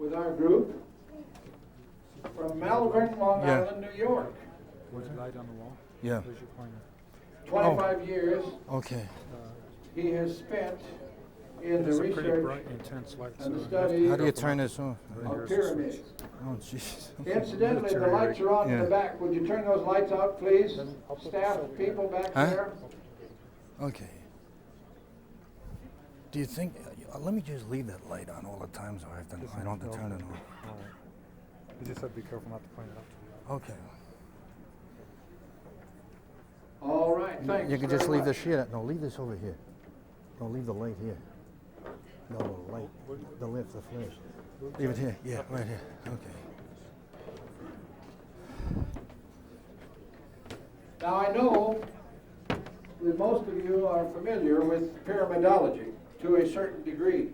with our group from Malvern, Long Island, New York. With light on the wall? Yeah. Where's your pointer? 25 years Okay. he has spent in the It's a pretty research bright, intense light. and the so study How do you turn this off? of pyramids. Oh, jeez. Incidentally, the lights are on in Yeah. the back. Would you turn those lights out, please? Staff, people back Huh? there. Okay. Do you think? Let me just leave that light on all the time, so I don't have to turn it on. All right. You just have to be careful not to point it out. Okay. All right, thanks. You can very just leave much. this here. No, leave this over here. No, leave the light here. No, the light, the flash. Leave it here. Yeah, right here. Okay. Now, I know that most of you are familiar with pyramidology to a certain degree.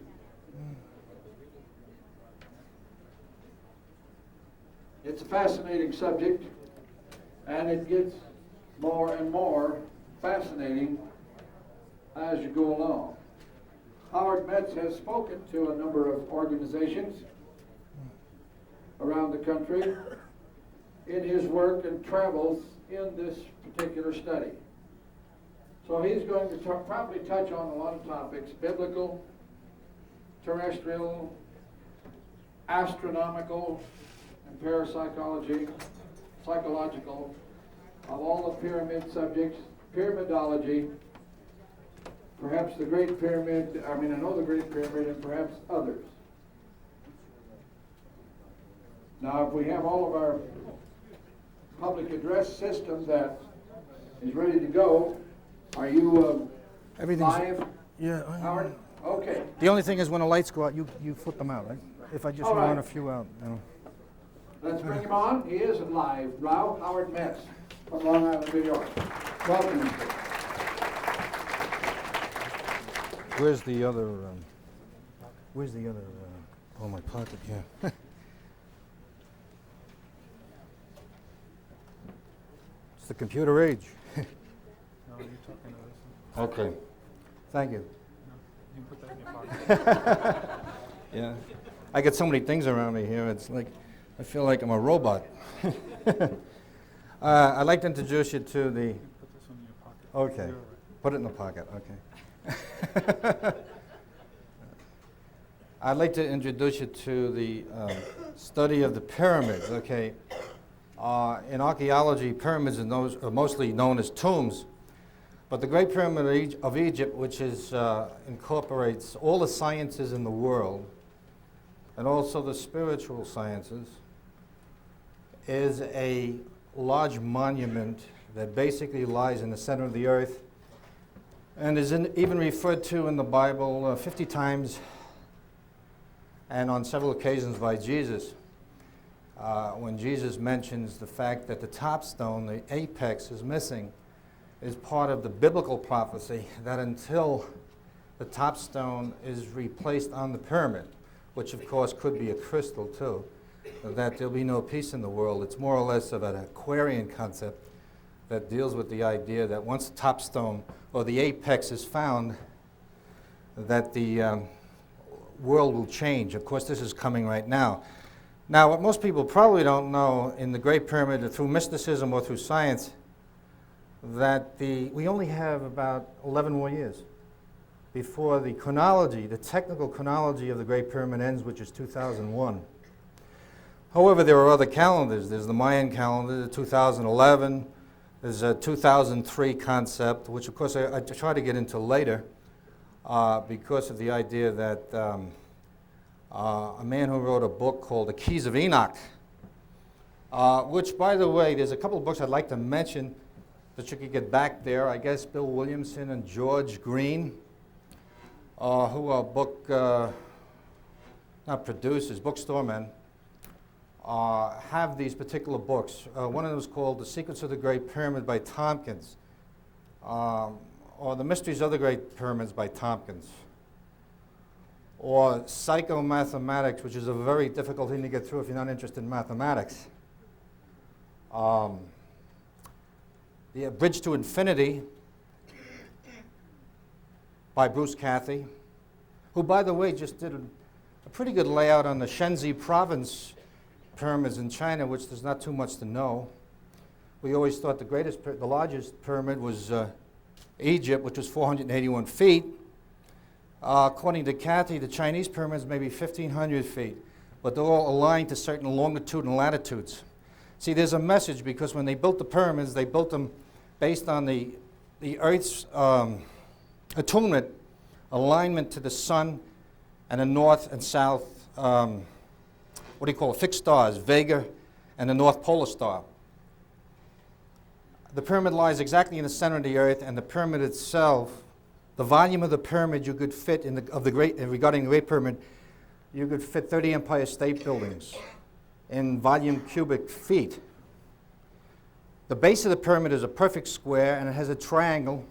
It's a fascinating subject, and it gets more and more fascinating as you go along. Howard Metz has spoken to a number of organizations around the country in his work and travels in this particular study. So he's going to probably touch on a lot of topics: biblical, terrestrial, astronomical, and parapsychology, psychological, of all the pyramid subjects, pyramidology, perhaps the Great Pyramid, I know the Great Pyramid, and perhaps others. Now, if we have all of our public address system that is ready to go, are you Everything's live, Yeah. Howard? Okay. The only thing is when the lights go out, you flip them out, right? If I just All right. run a few out, you know. Let's bring him on. He is live. Ralph Howard Metz from Long Island, New York. Welcome. Where's the other? Oh, my pocket. Yeah. It's the computer age. No, you're talking to this one. Okay. Thank you. No, you can put that in your pocket. Yeah. I get so many things around me here. It's like I feel like I'm a robot. I'd like to introduce you to the. You can put this one in your pocket. Okay. You're all right. Put it in the pocket. Okay. I'd like to introduce you to the study of the pyramids. Okay. In archaeology, pyramids are mostly known as tombs, but the Great Pyramid of Egypt, which incorporates all the sciences in the world, and also the spiritual sciences, is a large monument that basically lies in the center of the earth and is even referred to in the Bible 50 times and on several occasions by Jesus. When Jesus mentions the fact that the top stone, the apex, is missing, is part of the biblical prophecy that until the top stone is replaced on the pyramid, which of course could be a crystal too, that there'll be no peace in the world. It's more or less of an Aquarian concept that deals with the idea that once the top stone or the apex is found, that the world will change. Of course, this is coming right now. Now, what most people probably don't know in the Great Pyramid, through mysticism or through science, that we only have about 11 more years before the chronology, the technical chronology of the Great Pyramid ends, which is 2001. However, there are other calendars. There's the Mayan calendar, the 2011. There's a 2003 concept, which of course I try to get into later because of the idea that a man who wrote a book called The Keys of Enoch, which, by the way, there's a couple of books I'd like to mention that you could get back there. I guess Bill Williamson and George Green, who are not producers, bookstore men, have these particular books. One of them is called The Secrets of the Great Pyramid by Tompkins, or The Mysteries of the Great Pyramids by Tompkins, or Psychomathematics, which is a very difficult thing to get through if you're not interested in mathematics. The Bridge to Infinity by Bruce Cathy, who, by the way, just did a pretty good layout on the Shenzi province pyramids in China, which there's not too much to know. We always thought the largest pyramid was Egypt, which was 481 feet. According to Kathy, the Chinese pyramids may be 1,500 feet, but they're all aligned to certain longitude and latitudes. See, there's a message, because when they built the pyramids, they built them based on the Earth's attunement, alignment to the sun and the north and south, fixed stars, Vega and the North Polar Star. The pyramid lies exactly in the center of the Earth, and the pyramid itself, the volume of the pyramid you could fit regarding the Great Pyramid, you could fit 30 Empire State Buildings in volume cubic feet. The base of the pyramid is a perfect square, and it has a triangle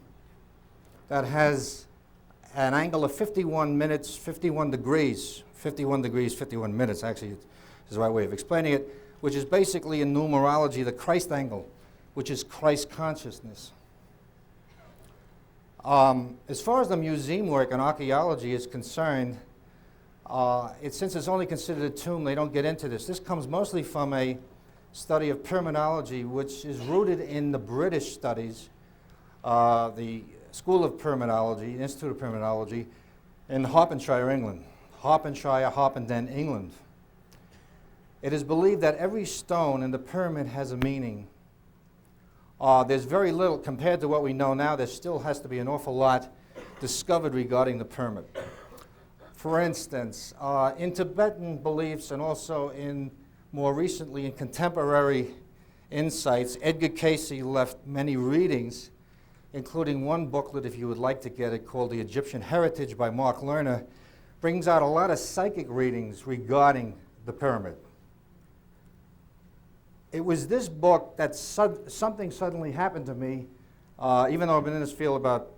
that has an angle of 51 minutes, 51 degrees, 51 degrees, 51 minutes, actually is the right way of explaining it, which is basically in numerology the Christ angle, which is Christ consciousness. As far as the museum work and archaeology is concerned, since it's only considered a tomb, they don't get into this. This comes mostly from a study of pyramidology, which is rooted in the British studies, the School of Pyramidology, Institute of Pyramidology, in Hertfordshire, England. Harpenden, England. It is believed that every stone in the pyramid has a meaning. There's very little, compared to what we know now, there still has to be an awful lot discovered regarding the pyramid. For instance, in Tibetan beliefs, and also more recently in contemporary insights, Edgar Cayce left many readings, including one booklet, if you would like to get it, called The Egyptian Heritage by Mark Lerner, brings out a lot of psychic readings regarding the pyramid. It was this book that something suddenly happened to me, even though I've been in this field about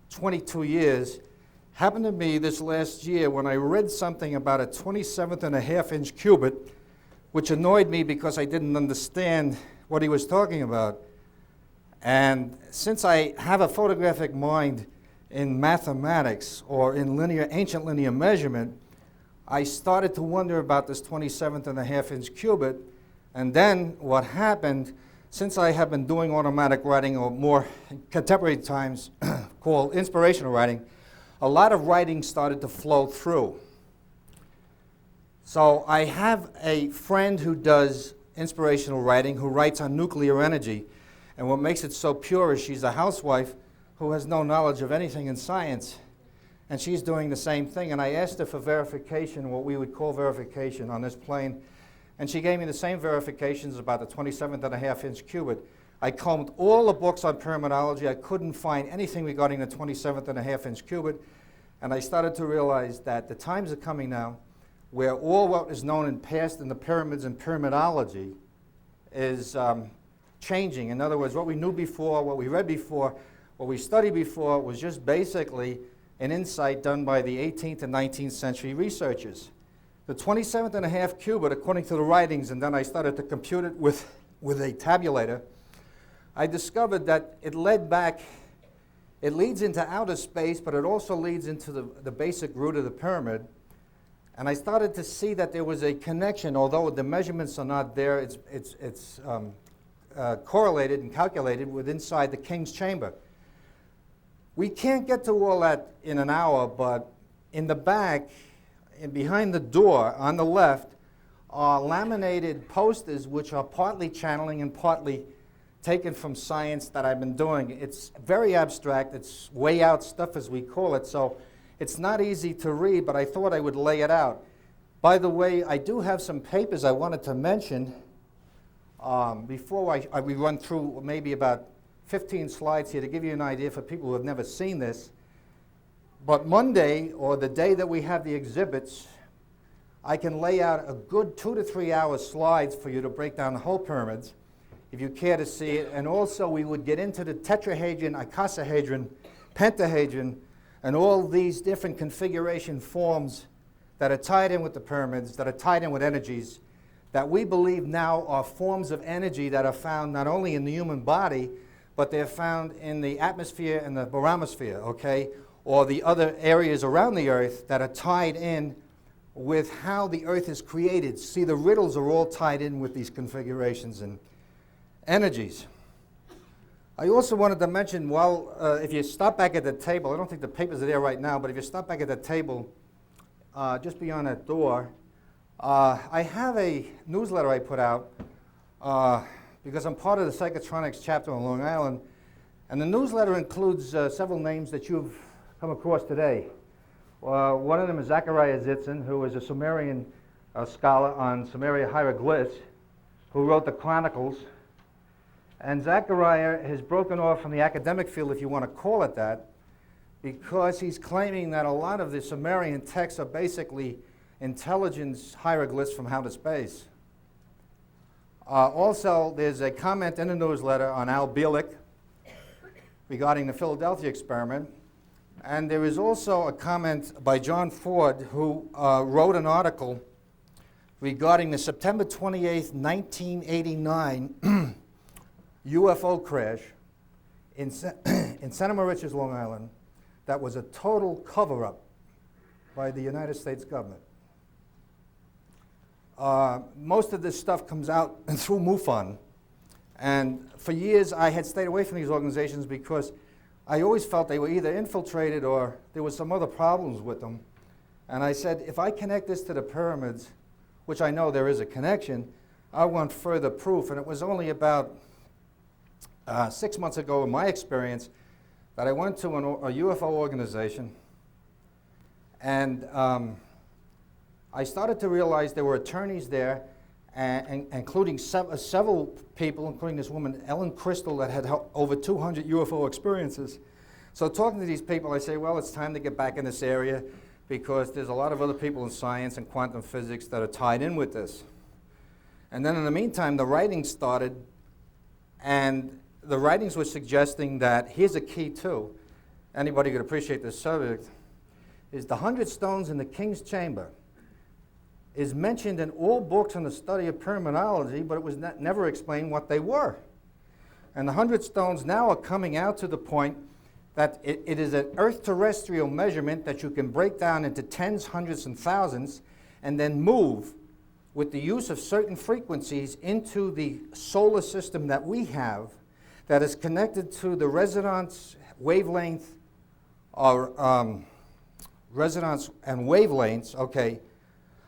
22 years, happened to me this last year when I read something about a 27.5-inch cubit, which annoyed me because I didn't understand what he was talking about. And since I have a photographic mind in mathematics or in ancient linear measurement, I started to wonder about this 27.5-inch cubit. And then what happened, since I have been doing automatic writing, or more contemporary times called inspirational writing, a lot of writing started to flow through. So I have a friend who does inspirational writing, who writes on nuclear energy. And what makes it so pure is she's a housewife who has no knowledge of anything in science. And she's doing the same thing. And I asked her for verification, what we would call verification on this plane. And she gave me the same verifications about the 27.5-inch cubit. I combed all the books on pyramidology. I couldn't find anything regarding the 27.5-inch cubit. And I started to realize that the times are coming now where all what is known in past in the pyramids and pyramidology is changing. In other words, what we knew before, what we read before, what we studied before was just basically an insight done by the 18th and 19th century researchers. The 27.5 cubit, according to the writings, and then I started to compute it with a tabulator, I discovered that it leads into outer space, but it also leads into the basic root of the pyramid. And I started to see that there was a connection, although the measurements are not there, it's correlated and calculated with inside the king's chamber. We can't get to all that in an hour, but in the back, and behind the door on the left, are laminated posters which are partly channeling and partly taken from science that I've been doing. It's very abstract, it's way out stuff as we call it, so it's not easy to read, but I thought I would lay it out. By the way, I do have some papers I wanted to mention before we run through maybe about 15 slides here to give you an idea for people who have never seen this. But Monday, or the day that we have the exhibits, I can lay out a good 2 to 3 hour slides for you to break down the whole pyramids, if you care to see it. And also we would get into the tetrahedron, icosahedron, pentahedron, and all these different configuration forms that are tied in with the pyramids, that are tied in with energies, that we believe now are forms of energy that are found not only in the human body, but they're found in the atmosphere and the baromosphere, okay? Or the other areas around the Earth that are tied in with how the Earth is created. See, the riddles are all tied in with these configurations and energies. I also wanted to mention, if you stop back at the table, I don't think the papers are there right now, but if you stop back at the table, just beyond that door, I have a newsletter I put out because I'm part of the Psychotronics chapter on Long Island, and the newsletter includes several names that you've come across today. One of them is Zachariah Zitzin, who is a Sumerian scholar on Sumerian hieroglyphs, who wrote the Chronicles. And Zachariah has broken off from the academic field, if you want to call it that, because he's claiming that a lot of the Sumerian texts are basically intelligence hieroglyphs from outer space. Also, there's a comment in the newsletter on Albuquerque regarding the Philadelphia experiment. And there is also a comment by John Ford, who wrote an article regarding the September 28th, 1989 UFO crash in Santa Mauritius, Long Island, that was a total cover-up by the United States government. Most of this stuff comes out through MUFON, and for years I had stayed away from these organizations because I always felt they were either infiltrated or there was some other problems with them. And I said, if I connect this to the pyramids, which I know there is a connection, I want further proof. And it was only about 6 months ago, in my experience, that I went to a UFO organization, and I started to realize there were attorneys there, including several people, including this woman, Ellen Crystal, that had over 200 UFO experiences. So talking to these people, I say, well, it's time to get back in this area because there's a lot of other people in science and quantum physics that are tied in with this. And then in the meantime, the writings started, and the writings were suggesting that, here's a key too, anybody could appreciate this subject, is the 100 stones in the King's Chamber is mentioned in all books on the study of pyramidology, but it was never explained what they were. And the 100 stones now are coming out to the point that it is an earth-terrestrial measurement that you can break down into tens, hundreds, and thousands, and then move with the use of certain frequencies into the solar system that we have that is connected to the resonance wavelength, or resonance and wavelengths, okay,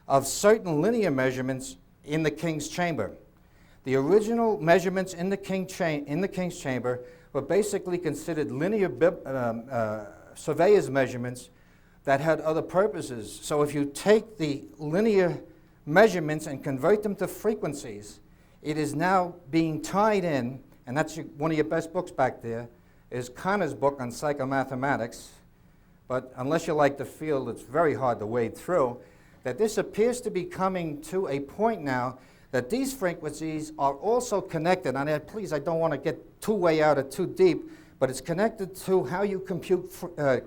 of certain linear measurements in the King's Chamber. The original measurements in the King's Chamber were basically considered linear surveyor's measurements that had other purposes. So if you take the linear measurements and convert them to frequencies, it is now being tied in, and that's one of your best books back there, is Connor's book on psychomathematics. But unless you like the field, it's very hard to wade through. That this appears to be coming to a point now that these frequencies are also connected. And please, I don't want to get too way out or too deep, but it's connected to how you compute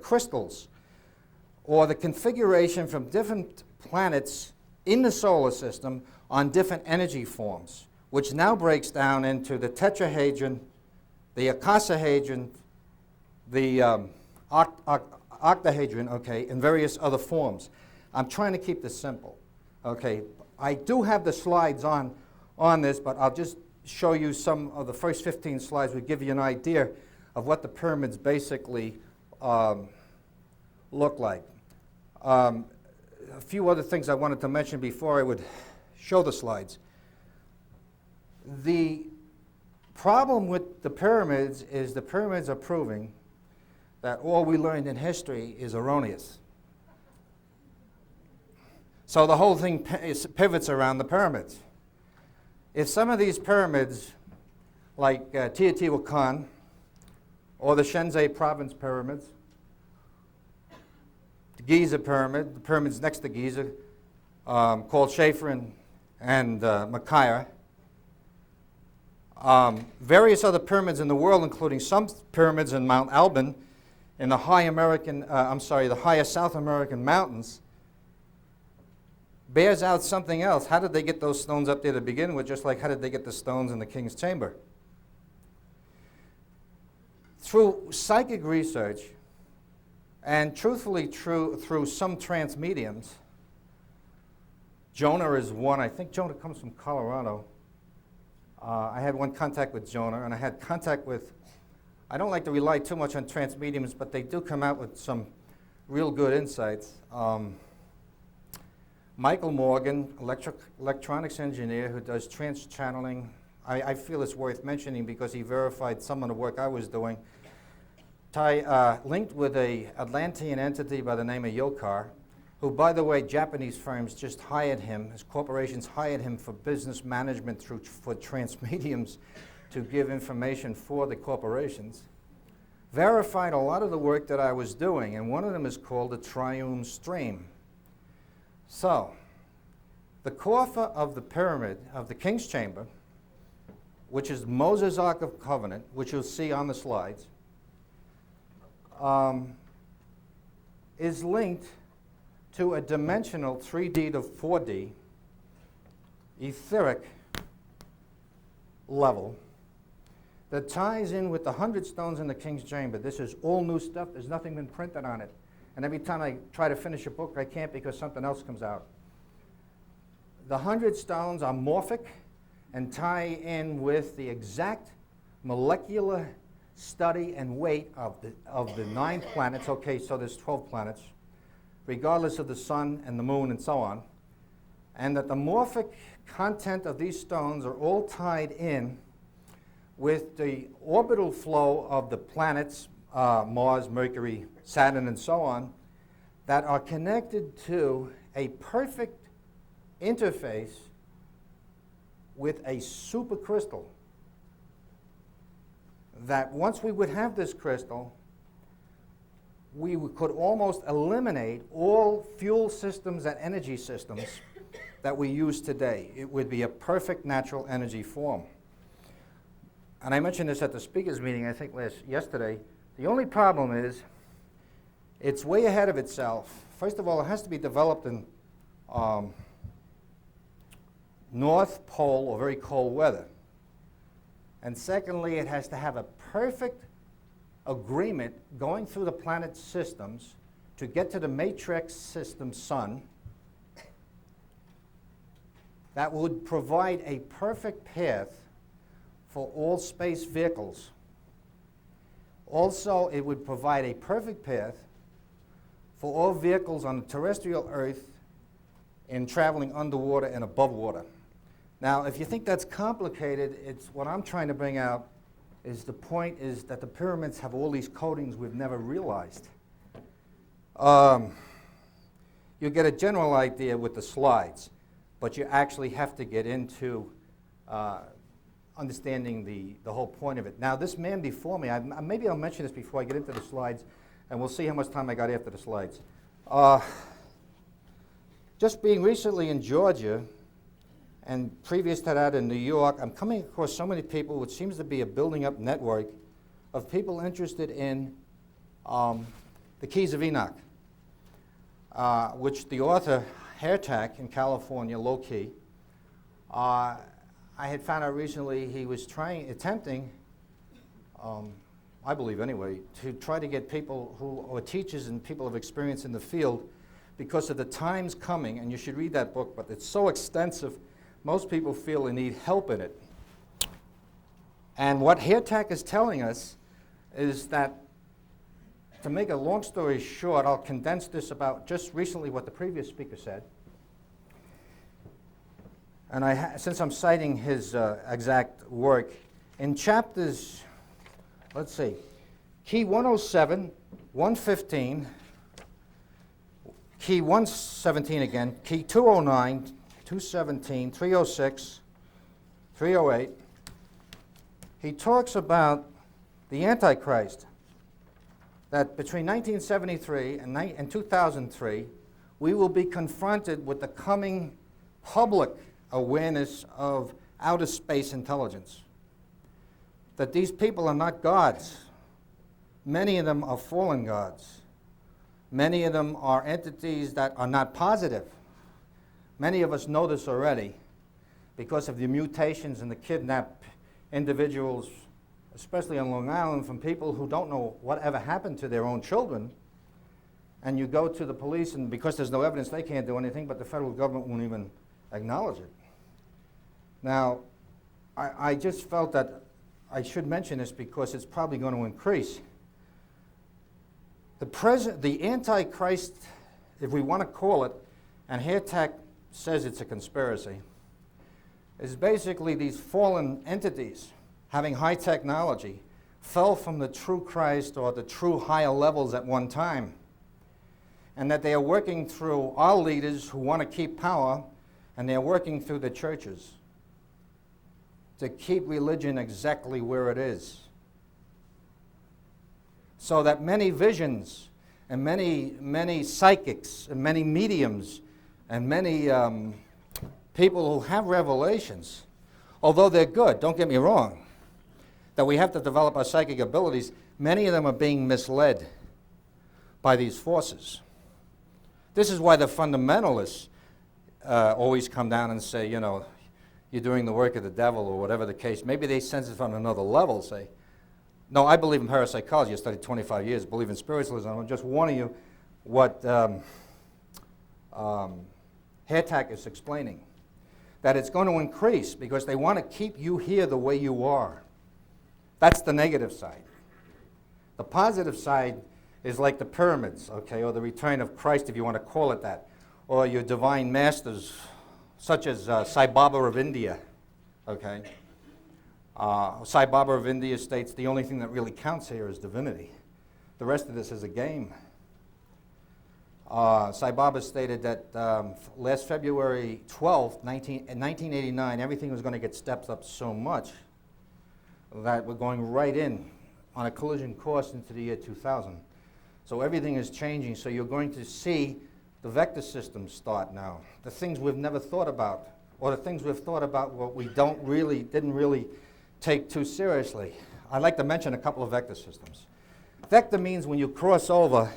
crystals, or the configuration from different planets in the solar system on different energy forms, which now breaks down into the tetrahedron, the icosahedron, the octahedron, okay, and various other forms. I'm trying to keep this simple, okay. I do have the slides on this, but I'll just show you some of the first 15 slides would give you an idea of what the pyramids basically look like. A few other things I wanted to mention before I would show the slides. The problem with the pyramids is the pyramids are proving that all we learned in history is erroneous. So the whole thing pivots around the pyramids. If some of these pyramids, like Teotihuacan, or the Shenzhen province pyramids, the Giza pyramid, the pyramids next to Giza, called Schaefer and Makaya, various other pyramids in the world, including some pyramids in Mount Alban, in the the higher South American mountains, bears out something else. How did they get those stones up there to begin with, just like how did they get the stones in the King's Chamber? Through psychic research, and truthfully through some trance mediums, Jonah is one. I think Jonah comes from Colorado. I had one contact with Jonah, and I had contact with, I don't like to rely too much on transmediums, but they do come out with some real good insights. Michael Morgan, electronics engineer who does trans-channeling. I feel it's worth mentioning because he verified some of the work I was doing. Linked with an Atlantean entity by the name of Yokar, who, by the way, Japanese firms just hired him, his corporations hired him for business management for transmediums to give information for the corporations. Verified a lot of the work that I was doing, and one of them is called the triune stream. So, the coffer of the pyramid of the King's Chamber, which is Moses' Ark of Covenant, which you'll see on the slides, is linked to a dimensional 3D to 4D etheric level that ties in with the 100 stones in the King's Chamber. This is all new stuff. There's nothing been printed on it. And every time I try to finish a book, I can't because something else comes out. The 100 stones are morphic and tie in with the exact molecular study and weight of the 9 planets. Okay, so there's 12 planets, regardless of the sun and the moon and so on. And that the morphic content of these stones are all tied in with the orbital flow of the planets, Mars, Mercury, Saturn, and so on, that are connected to a perfect interface with a supercrystal. That once we would have this crystal, we could almost eliminate all fuel systems and energy systems that we use today. It would be a perfect natural energy form. And I mentioned this at the speakers meeting, I think yesterday. The only problem is it's way ahead of itself. First of all, it has to be developed in North Pole or very cold weather. And secondly, it has to have a perfect agreement going through the planet systems to get to the matrix system sun that would provide a perfect path for all space vehicles. Also, it would provide a perfect path for all vehicles on the terrestrial Earth in traveling underwater and above water. Now, if you think that's complicated, it's what I'm trying to bring out is the point is that the pyramids have all these coatings we've never realized. You get a general idea with the slides, but you actually have to get into understanding the whole point of it. Now, this man before me, maybe I'll mention this before I get into the slides, and we'll see how much time I got after the slides. Just being recently in Georgia, and previous to that in New York, I'm coming across so many people, which seems to be a building up network of people interested in the Keys of Enoch, which the author, Hairtack in California, low key, I had found out recently he was attempting, I believe anyway, to try to get people who are teachers and people of experience in the field because of the times coming, and you should read that book, but it's so extensive, most people feel they need help in it. And what Hairtack is telling us is that, to make a long story short, I'll condense this about just recently what the previous speaker said. And since I'm citing his exact work, in chapters, let's see, key 107, 115, key 117 again, key 209, 217, 306, 308, he talks about the Antichrist, that between 1973 and 2003, we will be confronted with the coming public awareness of outer space intelligence. That these people are not gods. Many of them are fallen gods. Many of them are entities that are not positive. Many of us know this already because of the mutations and the kidnapped individuals, especially on Long Island, from people who don't know whatever happened to their own children. And you go to the police, and because there's no evidence, they can't do anything, but the federal government won't even acknowledge it. Now, I just felt that I should mention this because it's probably going to increase. The Antichrist, if we want to call it, and HairTech says it's a conspiracy, is basically these fallen entities having high technology fell from the true Christ or the true higher levels at one time, and that they are working through our leaders who want to keep power, and they're working through the churches to keep religion exactly where it is. So that many visions and many psychics and many mediums and many people who have revelations, although they're good, don't get me wrong, that we have to develop our psychic abilities, many of them are being misled by these forces. This is why the fundamentalists always come down and say, you know, you're doing the work of the devil or whatever the case. Maybe they sense it on another level, say, no, I believe in parapsychology. I studied 25 years, believe in spiritualism. I'm just warning you what HairTech is explaining, that it's going to increase because they want to keep you here the way you are. That's the negative side. The positive side is like the pyramids, okay, or the return of Christ, if you want to call it that, or your divine masters, such as Sai Baba of India, okay. Sai Baba of India states the only thing that really counts here is divinity. The rest of this is a game. Sai Baba stated that last February 12th, 1989, everything was going to get stepped up so much that we're going right in on a collision course into the year 2000. So everything is changing, so you're going to see the vector systems start now. The things we've never thought about, or the things we've thought about what we didn't really take too seriously. I'd like to mention a couple of vector systems. Vector means when you cross over,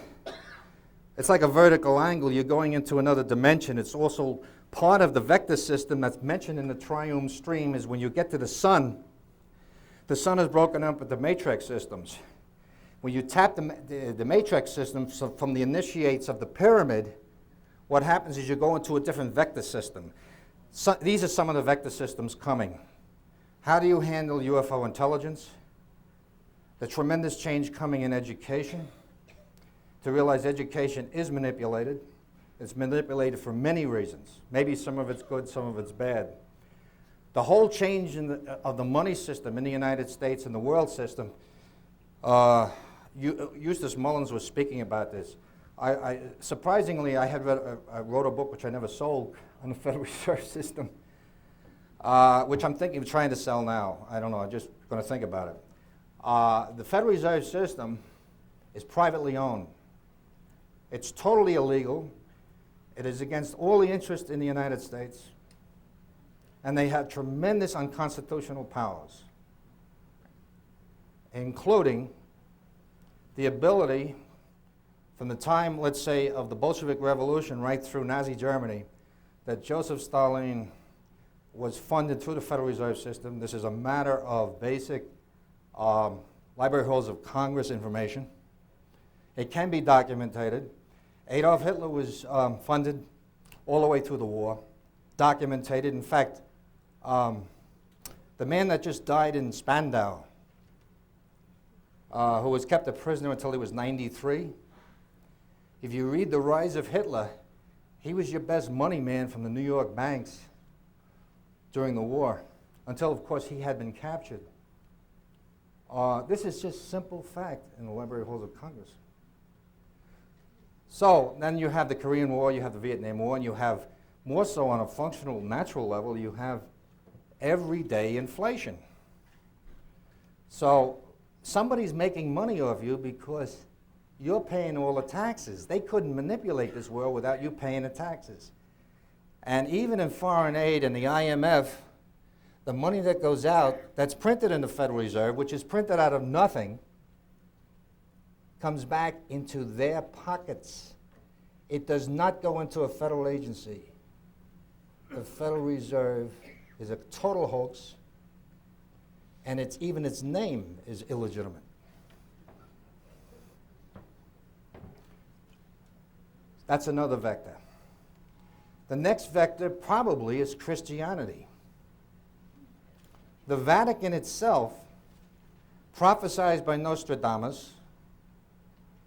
it's like a vertical angle, you're going into another dimension. It's also part of the vector system that's mentioned in the triune stream is when you get to the sun is broken up into matrix systems. When you tap the matrix system, so from the initiates of the pyramid, what happens is you go into a different vector system. So these are some of the vector systems coming. How do you handle UFO intelligence? The tremendous change coming in education, to realize education is manipulated. It's manipulated for many reasons. Maybe some of it's good, some of it's bad. The whole change of the money system in the United States and the world system, Eustace Mullins was speaking about this. Surprisingly, I wrote a book which I never sold on the Federal Reserve System, which I'm thinking of trying to sell now. I don't know, I'm just going to think about it. The Federal Reserve System is privately owned. It's totally illegal. It is against all the interest in the United States. And they have tremendous unconstitutional powers, including the ability from the time, let's say, of the Bolshevik Revolution right through Nazi Germany, that Joseph Stalin was funded through the Federal Reserve System. This is a matter of basic Library Halls of Congress information. It can be documented. Adolf Hitler was funded all the way through the war, documented. In fact, the man that just died in Spandau, who was kept a prisoner until he was 93, if you read The Rise of Hitler, he was your best money man from the New York banks during the war, until, of course, he had been captured. This is just simple fact in the Library Halls of Congress. So then you have the Korean War, you have the Vietnam War, and you have, more so on a functional, natural level, you have everyday inflation. So somebody's making money off you because you're paying all the taxes. They couldn't manipulate this world without you paying the taxes. And even in foreign aid and the IMF, the money that goes out, that's printed in the Federal Reserve, which is printed out of nothing, comes back into their pockets. It does not go into a federal agency. The Federal Reserve is a total hoax, and even its name is illegitimate. That's another vector. The next vector probably is Christianity. The Vatican itself, prophesied by Nostradamus,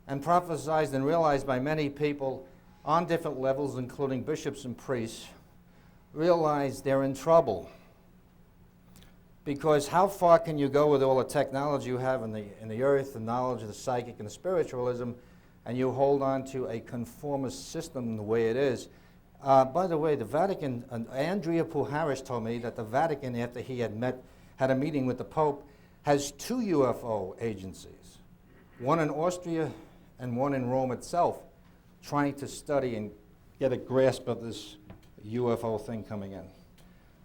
and prophesied and realized by many people on different levels, including bishops and priests, realize they're in trouble. Because how far can you go with all the technology you have in the earth, the knowledge of the psychic and the spiritualism, and you hold on to a conformist system the way it is? By the way, the Vatican, Andrea Pujaris told me that the Vatican, after he had a meeting with the Pope, has 2 UFO agencies, one in Austria and one in Rome itself, trying to study and get a grasp of this UFO thing coming in.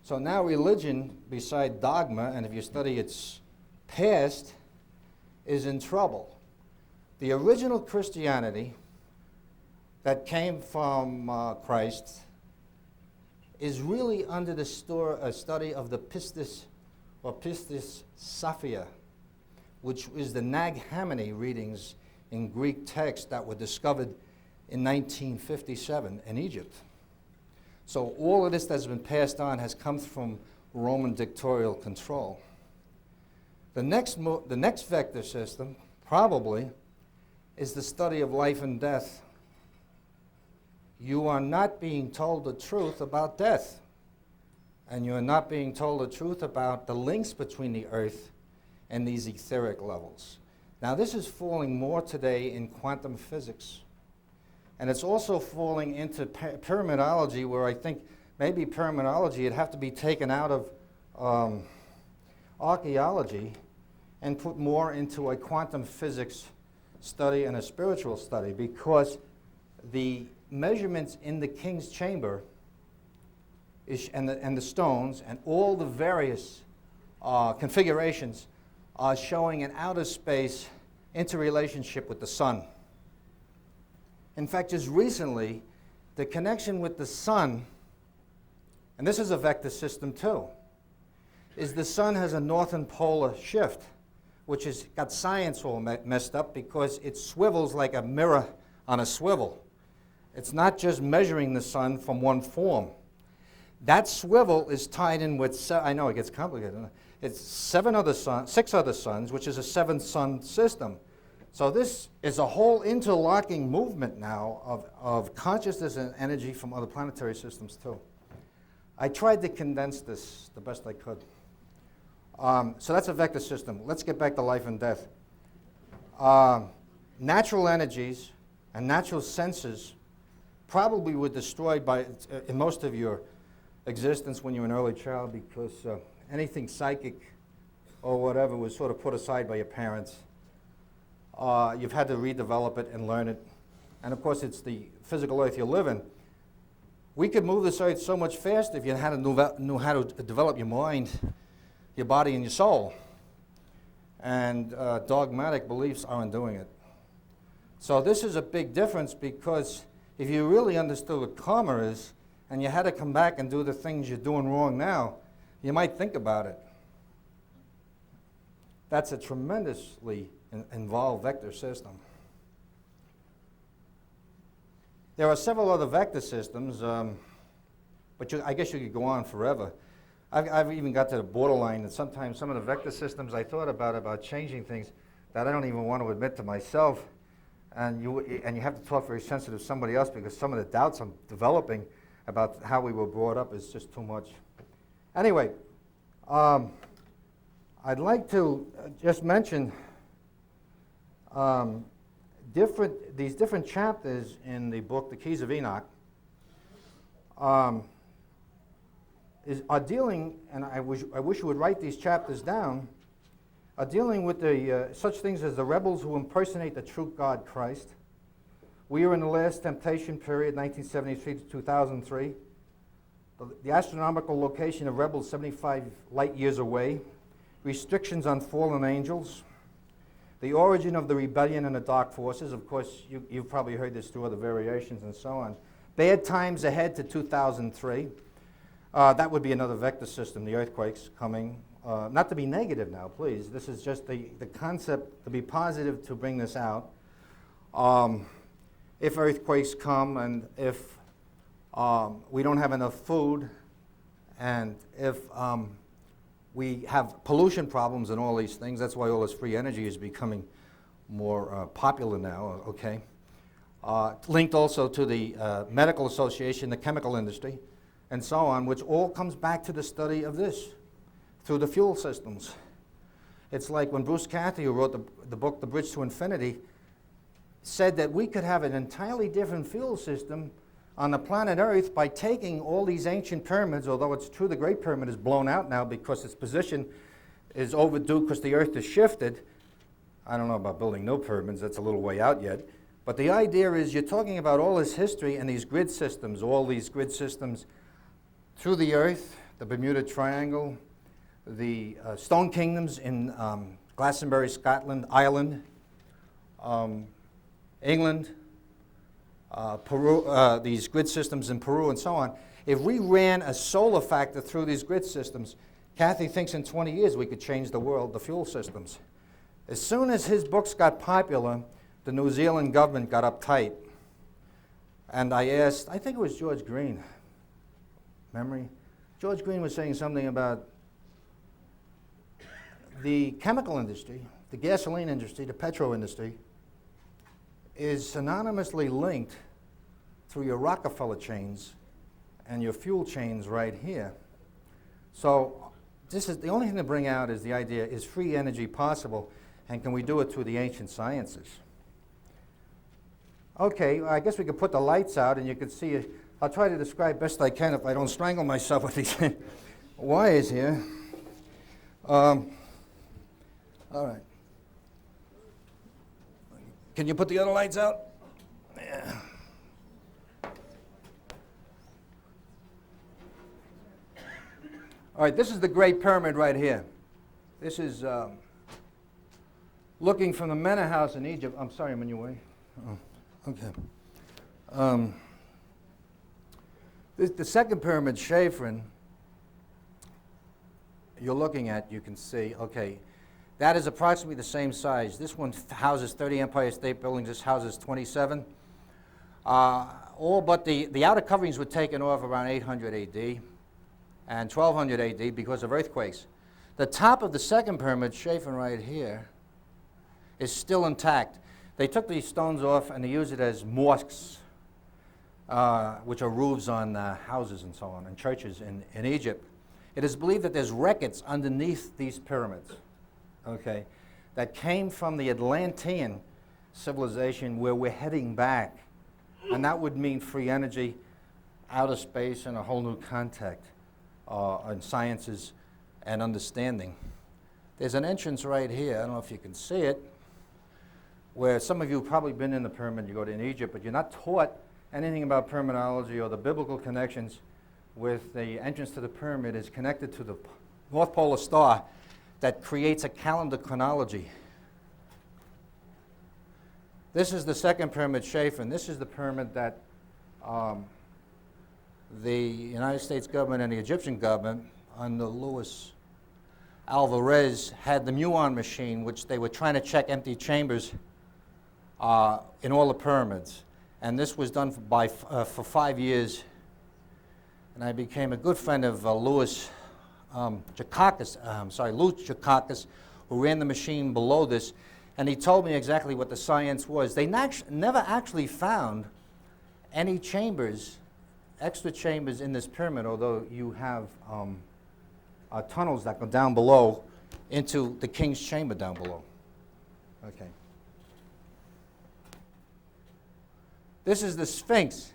So now religion, beside dogma, and if you study its past, is in trouble. The original Christianity that came from Christ is really under the study of the Pistis or Pistis Sophia, which is the Nag Hammadi readings in Greek texts that were discovered in 1957 in Egypt. So all of this that's been passed on has come from Roman dictatorial control. The next vector system probably is the study of life and death. You are not being told the truth about death, and you are not being told the truth about the links between the earth and these etheric levels. Now this is falling more today in quantum physics. And it's also falling into pyramidology, where I think maybe pyramidology would have to be taken out of archaeology and put more into a quantum physics study and a spiritual study, because the measurements in the king's chamber and the stones and all the various configurations are showing an outer space interrelationship with the sun. In fact, just recently, the connection with the sun, and this is a vector system too, is the sun has a northern polar shift, which has got science all messed up because it swivels like a mirror on a swivel. It's not just measuring the sun from one form. That swivel is tied in with, I know it gets complicated, it's 6 other suns, which is a 7-sun system. So this is a whole interlocking movement now of consciousness and energy from other planetary systems too. I tried to condense this the best I could. So that's a vector system. Let's get back to life and death. Natural energies and natural senses probably were destroyed in most of your existence when you were an early child, because anything psychic or whatever was sort of put aside by your parents. You've had to redevelop it and learn it. And of course, it's the physical earth you live in. We could move this earth so much faster if you knew how to develop your mind, your body, and your soul. And dogmatic beliefs aren't doing it. So this is a big difference, because if you really understood what karma is, and you had to come back and do the things you're doing wrong now, you might think about it. That's a tremendously involved vector system. There are several other vector systems, but I guess you could go on forever. I've even got to the borderline that sometimes some of the vector systems I thought about changing things that I don't even want to admit to myself, and you have to talk very sensitive to somebody else, because some of the doubts I'm developing about how we were brought up is just too much. Anyway, I'd like to just mention these different chapters in the book, The Keys of Enoch, are dealing, and I wish you would write these chapters down, are dealing with the such things as the rebels who impersonate the true God Christ. We are in the last temptation period, 1973 to 2003. The astronomical location of rebels 75 light years away. Restrictions on fallen angels. The origin of the rebellion and the dark forces. Of course, you've probably heard this through other variations and so on. Bad times ahead to 2003. That would be another vector system, the earthquakes coming. Not to be negative now, please. This is just the concept to be positive, to bring this out. If earthquakes come, and if we don't have enough food, and if we have pollution problems and all these things, that's why all this free energy is becoming more popular now, okay? Linked also to the medical association, the chemical industry, and so on, which all comes back to the study of this through the fuel systems. It's like when Bruce Cathy, who wrote the book The Bridge to Infinity, said that we could have an entirely different fuel system on the planet Earth by taking all these ancient pyramids, although it's true the Great Pyramid is blown out now because its position is overdue because the Earth has shifted. I don't know about building no pyramids, that's a little way out yet. But the idea is you're talking about all this history and these grid systems, all these grid systems through the Earth, the Bermuda Triangle, the Stone Kingdoms in Glastonbury, Scotland, Ireland, England, Peru, these grid systems in Peru and so on. If we ran a solar factor through these grid systems, Cathy thinks in 20 years we could change the world, the fuel systems. As soon as his books got popular, the New Zealand government got uptight. And I asked, I think it was George Green, memory? George Green was saying something about the chemical industry, the gasoline industry, the petro industry, is synonymously linked through your Rockefeller chains and your fuel chains right here. So this is the only thing to bring out is the idea, is free energy possible, and can we do it through the ancient sciences? Okay, I guess we could put the lights out and you can see it. I'll try to describe best I can if I don't strangle myself with these wires here. All right. Can you put the other lights out? Yeah. All right, this is the Great Pyramid right here. This is looking from the Mena House in Egypt. I'm sorry, I'm in your way. Oh, okay. The second pyramid, Chafrin, you're looking at, you can see, okay, that is approximately the same size. This one houses 30 Empire State Buildings. This houses 27. All but the outer coverings were taken off around 800 AD and 1200 AD because of earthquakes. The top of the second pyramid, Chafrin right here, is still intact. They took these stones off and they use it as mosques, which are roofs on houses and so on, and churches in Egypt. It is believed that there's records underneath these pyramids, okay, that came from the Atlantean civilization where we're heading back. And that would mean free energy, outer space, and a whole new contact on sciences and understanding. There's an entrance right here, I don't know if you can see it, where some of you have probably been in the pyramid, you go to Egypt, but you're not taught anything about pyramidology or the biblical connections with the entrance to the pyramid is connected to the North Polar Star that creates a calendar chronology. This is the second pyramid, Chafrin. This is the pyramid that the United States government and the Egyptian government under Louis Alvarez had the muon machine, which they were trying to check empty chambers in all the pyramids. And this was done for 5 years. And I became a good friend of Louis Chakakis, who ran the machine below this. And he told me exactly what the science was. They never actually found any chambers, extra chambers in this pyramid, although you have tunnels that go down below into the king's chamber down below. Okay. This is the Sphinx,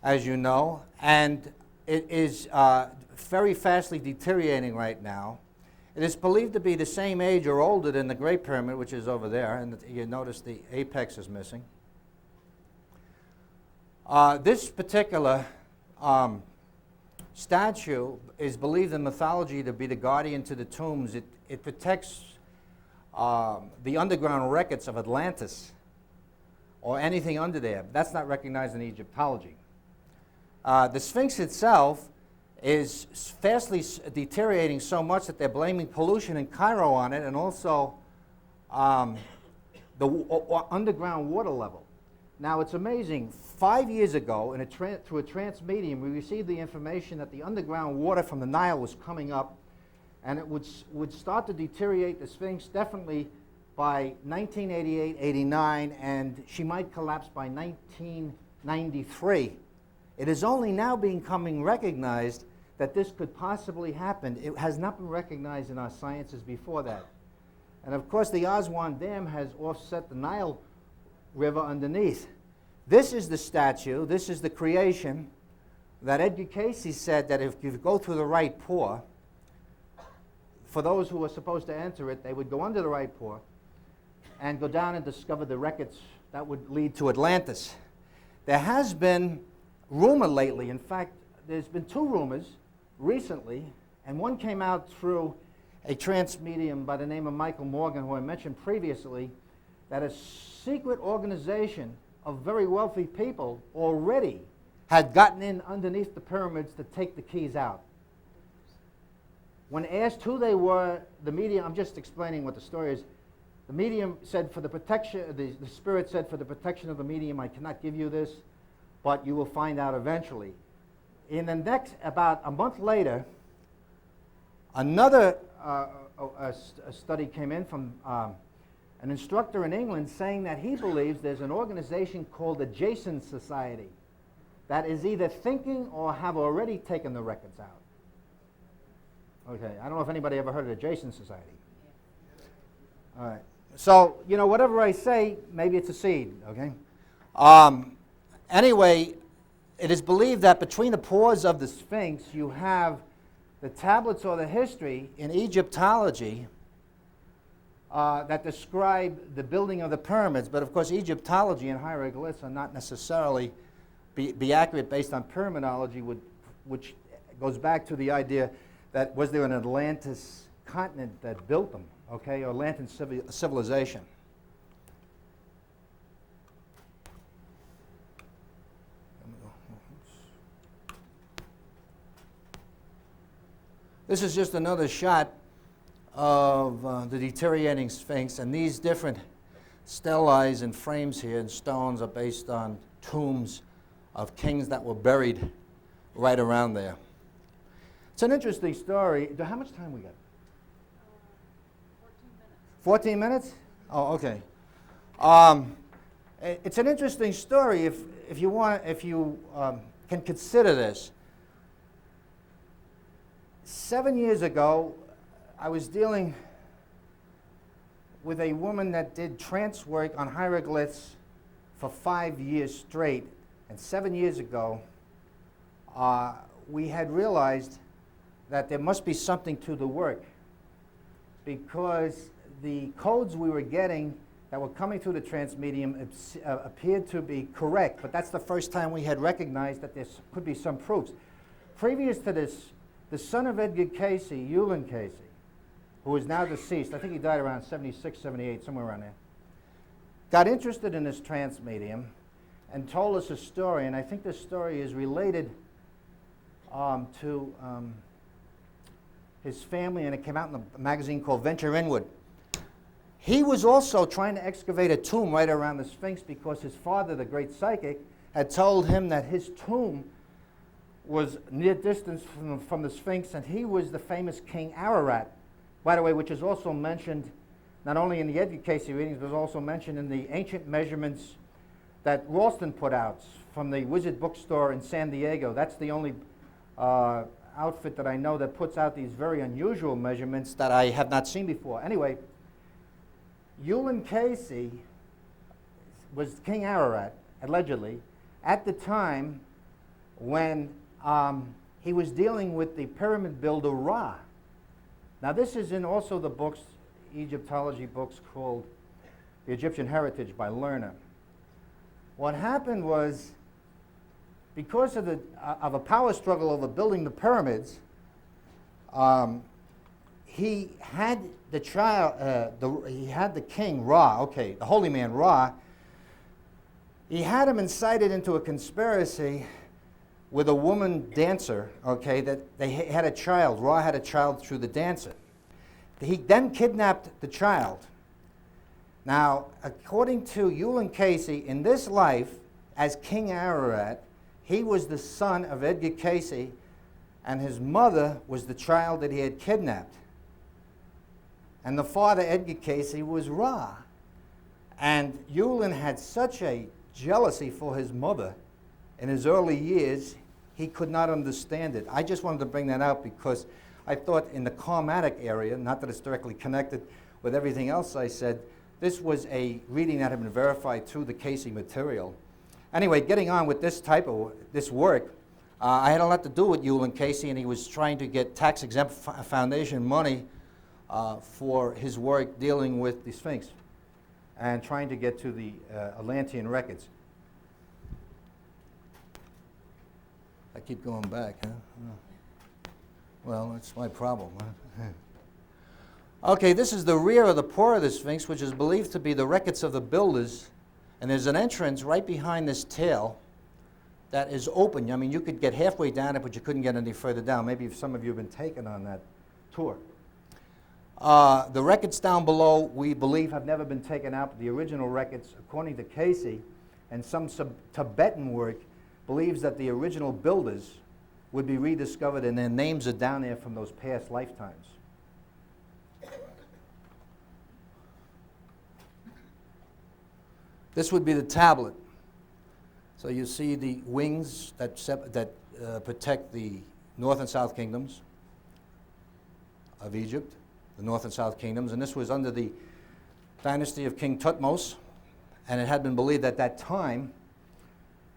as you know, and it is very fastly deteriorating right now. It is believed to be the same age or older than the Great Pyramid, which is over there, and you notice the apex is missing. This particular statue is believed in mythology to be the guardian to the tombs. It protects the underground records of Atlantis or anything under there. That's not recognized in Egyptology. The Sphinx itself is fastly deteriorating so much that they're blaming pollution in Cairo on it, and also the underground water level. Now it's amazing, 5 years ago, through a trance medium, we received the information that the underground water from the Nile was coming up, and it would start to deteriorate the Sphinx definitely by 1988, 89, and she might collapse by 1993. It is only now becoming recognized that this could possibly happen. It has not been recognized in our sciences before that. And of course, the Aswan Dam has offset the Nile River underneath. This is the statue, this is the creation that Edgar Cayce said that if you go through the right pore, for those who were supposed to enter it, they would go under the right pore and go down and discover the records that would lead to Atlantis. There has been rumor lately, in fact, there's been 2 rumors recently, and one came out through a trance medium by the name of Michael Morgan, who I mentioned previously, that a secret organization of very wealthy people already had gotten in underneath the pyramids to take the keys out. When asked who they were, the medium, I'm just explaining what the story is, the medium said for the protection, the spirit said for the protection of the medium, I cannot give you this, but you will find out eventually. In the next, about a month later, another a study came in from an instructor in England saying that he believes there's an organization called the Jason Society that is either thinking or have already taken the records out. Okay, I don't know if anybody ever heard of the Jason Society. All right. So, you know, whatever I say, maybe it's a seed, okay? Anyway, it is believed that between the pores of the Sphinx, you have the tablets or the history in Egyptology that describe the building of the pyramids. But of course, Egyptology and hieroglyphs are not necessarily be accurate based on pyramidology, which goes back to the idea that was there an Atlantis continent that built them, okay, or Atlantean civilization. This is just another shot of the deteriorating Sphinx, and these different steles and frames here and stones are based on tombs of kings that were buried right around there. It's an interesting story. How much time we got? 14 minutes. 14 minutes? Oh, okay. It's an interesting story if you can consider this. 7 years ago, I was dealing with a woman that did trance work on hieroglyphs for 5 years straight. And 7 years ago, we had realized that there must be something to the work, because the codes we were getting that were coming through the trance medium appeared to be correct, but that's the first time we had recognized that there could be some proofs. Previous to this, the son of Edgar Cayce, Eulin Cayce, who is now deceased, I think he died around 76, 78, somewhere around there, got interested in this trance medium and told us a story, and I think this story is related to his family, and it came out in a magazine called Venture Inward. He was also trying to excavate a tomb right around the Sphinx because his father, the great psychic, had told him that his tomb was near distance from the Sphinx, and he was the famous King Ararat, by the way, which is also mentioned not only in the Edgar Cayce readings, but also mentioned in the ancient measurements that Ralston put out from the Wizard bookstore in San Diego. That's the only outfit that I know that puts out these very unusual measurements that I have not seen before. Anyway, Eulin Cayce was King Ararat, allegedly, at the time when he was dealing with the pyramid builder Ra. Now this is in also the books, Egyptology books called The Egyptian Heritage by Lerner. What happened was, because of a power struggle over building the pyramids, he had the king Ra, okay, the holy man Ra. He had him incited into a conspiracy with a woman dancer, okay, that they had a child. Ra had a child through the dancer. He then kidnapped the child. Now, according to Eulin Casey, in this life, as King Ararat, he was the son of Edgar Casey, and his mother was the child that he had kidnapped. And the father, Edgar Casey, was Ra. And Eulin had such a jealousy for his mother in his early years, he could not understand it. I just wanted to bring that out because I thought in the karmatic area, not that it's directly connected with everything else I said, this was a reading that had been verified through the Casey material. Anyway, getting on with this type of this work, I had a lot to do with Eulin Casey, and he was trying to get tax-exempt foundation money for his work dealing with the Sphinx and trying to get to the Atlantean records. I keep going back, huh? Well, that's my problem, huh? Okay, this is the rear of the paw of the Sphinx, which is believed to be the records of the builders. And there's an entrance right behind this tail that is open. I mean, you could get halfway down it, but you couldn't get any further down. Maybe if some of you have been taken on that tour. The records down below, we believe, have never been taken out. But the original records, according to Casey, and some Tibetan work, believes that the original builders would be rediscovered, and their names are down there from those past lifetimes. This would be the tablet. So you see the wings that protect the north and south kingdoms of Egypt, the north and south kingdoms, and this was under the dynasty of King Tutmos, and it had been believed at that time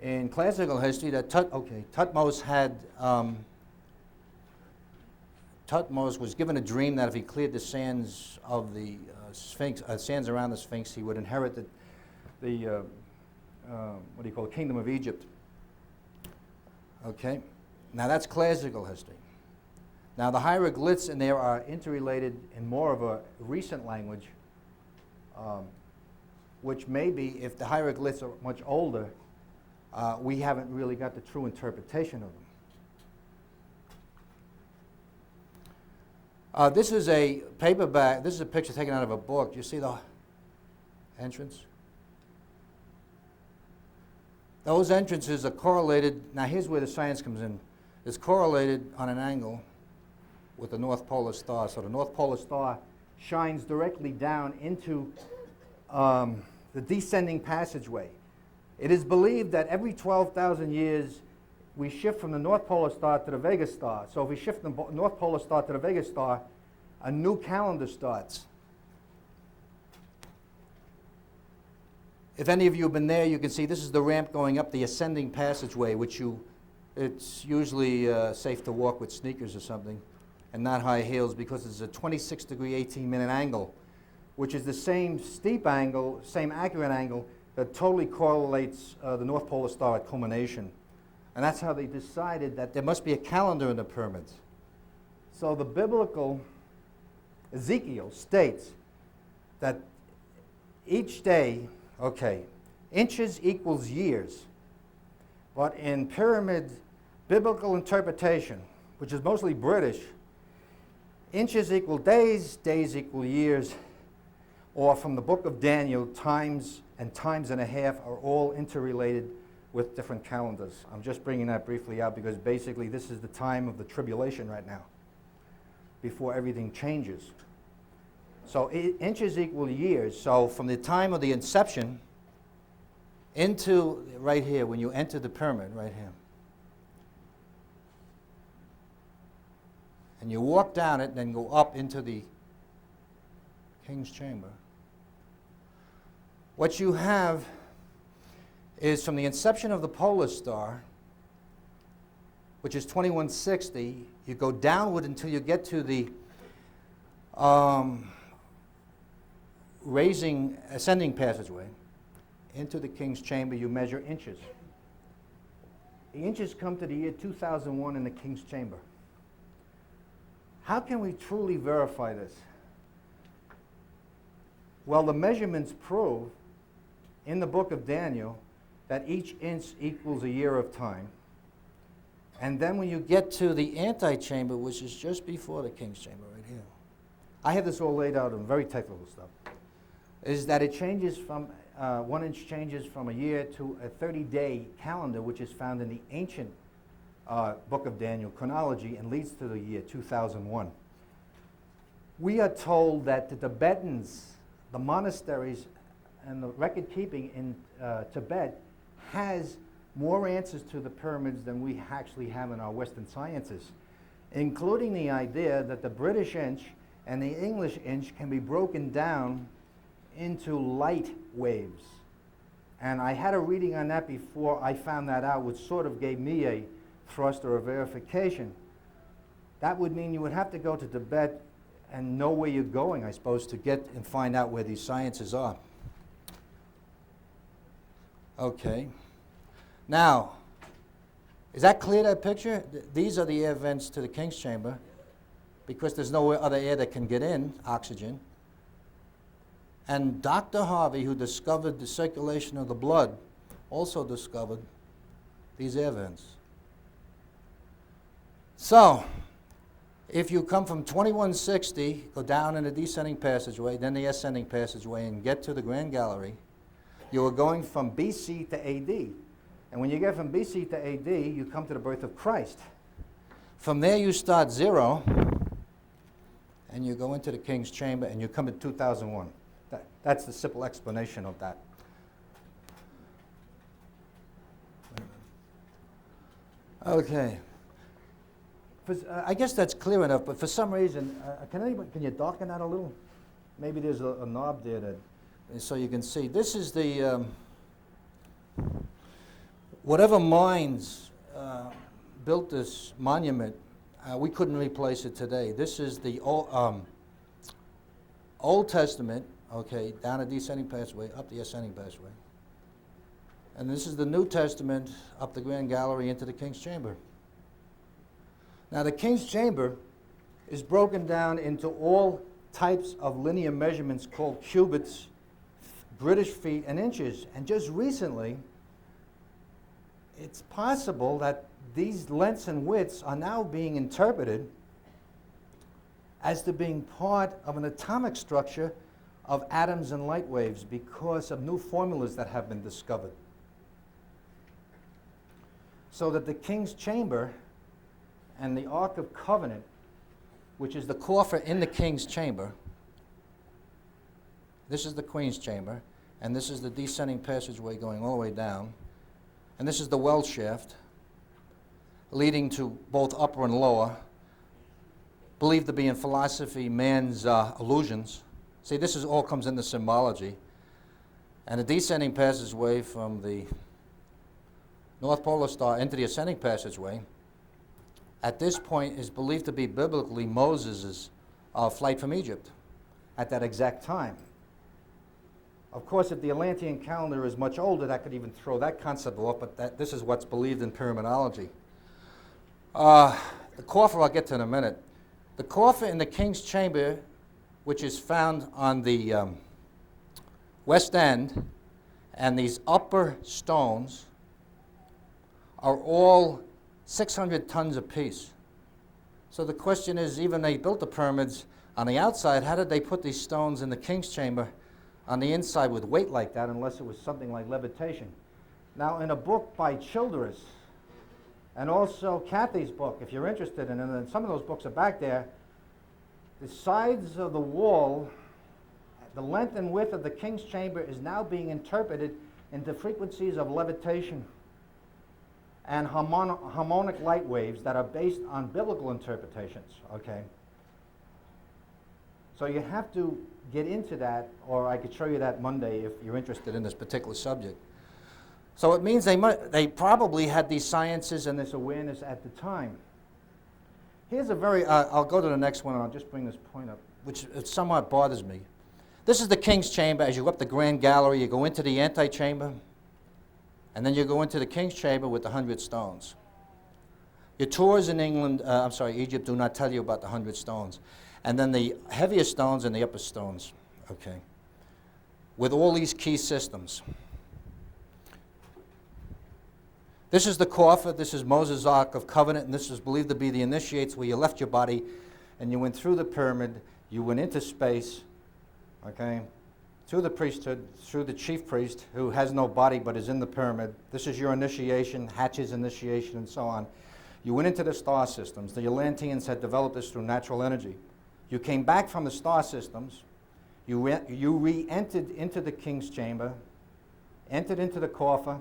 in classical history that Tutmos was given a dream that if he cleared the sands of the Sphinx, sands around the Sphinx, he would inherit the what do you call it, Kingdom of Egypt. Okay, now that's classical history. Now the hieroglyphs in there are interrelated in more of a recent language, which maybe if the hieroglyphs are much older, we haven't really got the true interpretation of them. This is a paperback. This is a picture taken out of a book. You see the entrance? Those entrances are correlated. Now here's where the science comes in. It's correlated on an angle with the North Polar Star. So the North Polar Star shines directly down into the descending passageway. It is believed that every 12,000 years we shift from the North Polar Star to the Vega Star. So if we shift the North Polar Star to the Vega Star, a new calendar starts. If any of you have been there, you can see this is the ramp going up the ascending passageway, which it's usually safe to walk with sneakers or something and not high heels because it's a 26-degree, 18-minute angle, which is the same steep angle, same accurate angle that totally correlates the North Polar Star at culmination. And that's how they decided that there must be a calendar in the pyramids. So the biblical Ezekiel states that each day, okay, inches equals years. But in pyramid biblical interpretation, which is mostly British, inches equal days, days equal years, or from the book of Daniel, times and times and a half are all interrelated with different calendars. I'm just bringing that briefly out because basically this is the time of the tribulation right now, before everything changes. So inches equal years. So from the time of the inception into right here, when you enter the pyramid, right here, and you walk down it, then go up into the king's chamber. What you have is from the inception of the polar star, which is 2160, you go downward until you get to the ascending passageway into the king's chamber. You measure inches. The inches come to the year 2001 in the king's chamber. How can we truly verify this? Well, the measurements prove in the book of Daniel that each inch equals a year of time. And then when you get to the antechamber, which is just before the king's chamber right here. I have this all laid out in very technical stuff. is that it changes from, 1 inch changes from a year to a 30-day calendar, which is found in the ancient book of Daniel, chronology, and leads to the year 2001. We are told that the Tibetans, the monasteries, and the record keeping in Tibet has more answers to the pyramids than we actually have in our Western sciences, including the idea that the British inch and the English inch can be broken down into light waves. And I had a reading on that before I found that out, which sort of gave me a thrust or a verification. That would mean you would have to go to Tibet and know where you're going, I suppose, to get and find out where these sciences are. Okay. Now, is that clear, that picture? These are the air vents to the King's Chamber, because there's no other air that can get in, oxygen. And Dr. Harvey, who discovered the circulation of the blood, also discovered these air vents. So, if you come from 2160, go down in the descending passageway, then the ascending passageway, and get to the Grand Gallery, you are going from BC to AD. And when you get from BC to AD, you come to the birth of Christ. From there you start 0, and you go into the King's Chamber, and you come to 2001. That's the simple explanation of that. Okay. I guess that's clear enough, but for some reason, can you darken that a little? Maybe there's a knob there that, so you can see. This is the, whatever minds built this monument, we couldn't replace it today. This is the Old Testament, okay, down a descending passageway, up the ascending passageway. And this is the New Testament, up the Grand Gallery into the King's Chamber. Now, the King's Chamber is broken down into all types of linear measurements called cubits, British feet, and inches. And just recently, it's possible that these lengths and widths are now being interpreted as to being part of an atomic structure of atoms and light waves because of new formulas that have been discovered. So that the King's Chamber and the Ark of Covenant, which is the coffer in the King's Chamber, this is the Queen's Chamber, and this is the descending passageway going all the way down, and this is the well shaft leading to both upper and lower, believed to be in philosophy man's illusions. See, this is all comes into symbology. And the descending passageway from the North Polar Star into the ascending passageway, at this point is believed to be biblically Moses' flight from Egypt at that exact time. Of course, if the Atlantean calendar is much older, that could even throw that concept off, but this is what's believed in pyramidology. The coffer I'll get to in a minute. The coffer in the King's Chamber, which is found on the west end, and these upper stones are all 600 tons apiece. So the question is, even they built the pyramids on the outside, how did they put these stones in the King's Chamber on the inside with weight like that, unless it was something like levitation? Now, in a book by Childress, and also Kathy's book, if you're interested in it, and some of those books are back there, the sides of the wall, the length and width of the King's Chamber is now being interpreted into frequencies of levitation and harmonic light waves that are based on biblical interpretations, okay? So you have to get into that, or I could show you that Monday if you're interested in this particular subject. So it means they probably had these sciences and this awareness at the time. Here's a very, I'll go to the next one and I'll just bring this point up, which somewhat bothers me. This is the King's Chamber. As you go up the Grand Gallery, you go into the antechamber, and then you go into the King's Chamber with the 100 stones. Your tours in Egypt do not tell you about the 100 stones. And then the heavier stones and the upper stones, okay, with all these key systems. This is the coffer, this is Moses' Ark of Covenant, and this is believed to be the initiates where you left your body and you went through the pyramid, you went into space, okay, to the priesthood through the chief priest, who has no body but is in the pyramid. This is your initiation, Hatch's initiation, and so on. You went into the star systems. The Atlanteans had developed this through natural energy. You came back from the star systems. You re-entered into the king's chamber, entered into the coffer.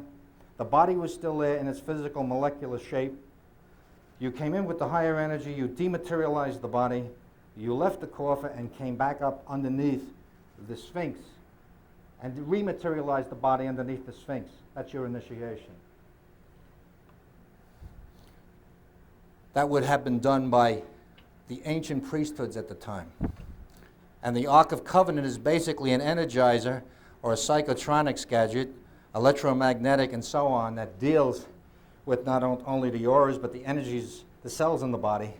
The body was still there in its physical molecular shape. You came in with the higher energy. You dematerialized the body. You left the coffer and came back up underneath the Sphinx and rematerialized the body underneath the Sphinx. That's your initiation. That would have been done by the ancient priesthoods at the time. And the Ark of Covenant is basically an energizer or a psychotronics gadget, electromagnetic and so on, that deals with not only the auras but the energies, the cells in the body.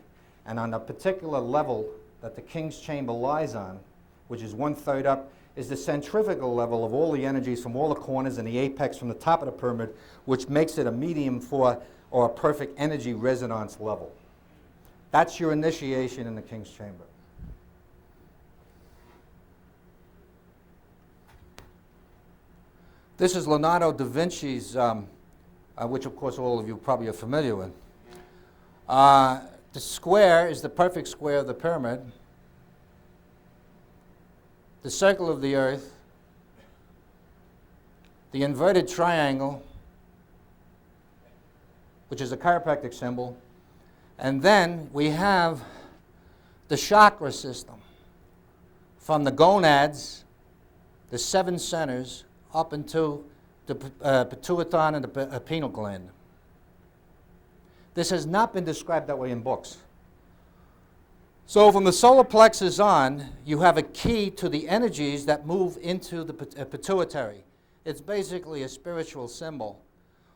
And on a particular level that the king's chamber lies on, which is 1/3 up, is the centrifugal level of all the energies from all the corners and the apex from the top of the pyramid, which makes it a medium for, or a perfect energy resonance level. That's your initiation in the king's chamber. This is Leonardo da Vinci's, which of course all of you probably are familiar with. The square is the perfect square of the pyramid. The circle of the earth, the inverted triangle, which is a chiropractic symbol, and then we have the chakra system from the gonads, the 7 centers, up into the pituitary and the pineal gland. This has not been described that way in books. So from the solar plexus on, you have a key to the energies that move into the pituitary. It's basically a spiritual symbol.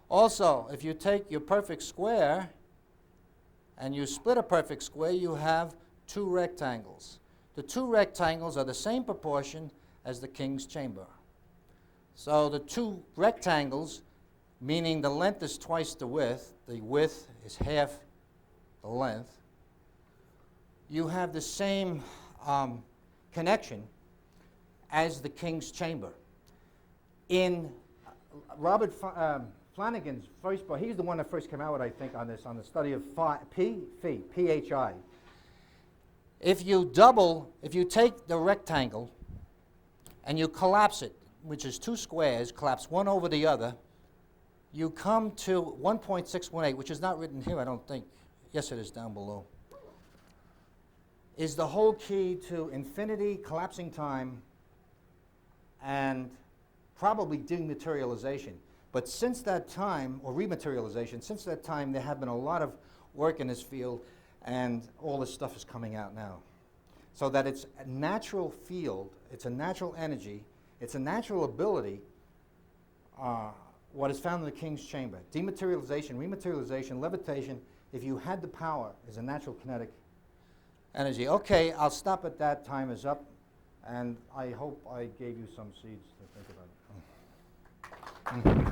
Also, if you take your perfect square and you split a perfect square, you have 2 rectangles. The 2 rectangles are the same proportion as the king's chamber. So the 2 rectangles, meaning the length is twice the width is half the length, you have the same connection as the king's chamber. In Robert Flanagan's first book, he's the one that first came out with, I think, on this, on the study of PHI. If you take the rectangle and you collapse it, which is 2 squares, collapse one over the other, you come to 1.618, which is not written here, I don't think. Yes, it is down below. Is the whole key to infinity, collapsing time, and probably dematerialization. But since that time, or rematerialization, since that time, there have been a lot of work in this field, and all this stuff is coming out now. So that it's a natural field, it's a natural energy, it's a natural ability, what is found in the king's chamber. Dematerialization, rematerialization, levitation, if you had the power, is a natural kinetic energy. Okay, I'll stop at that. Time is up. And I hope I gave you some seeds to think about.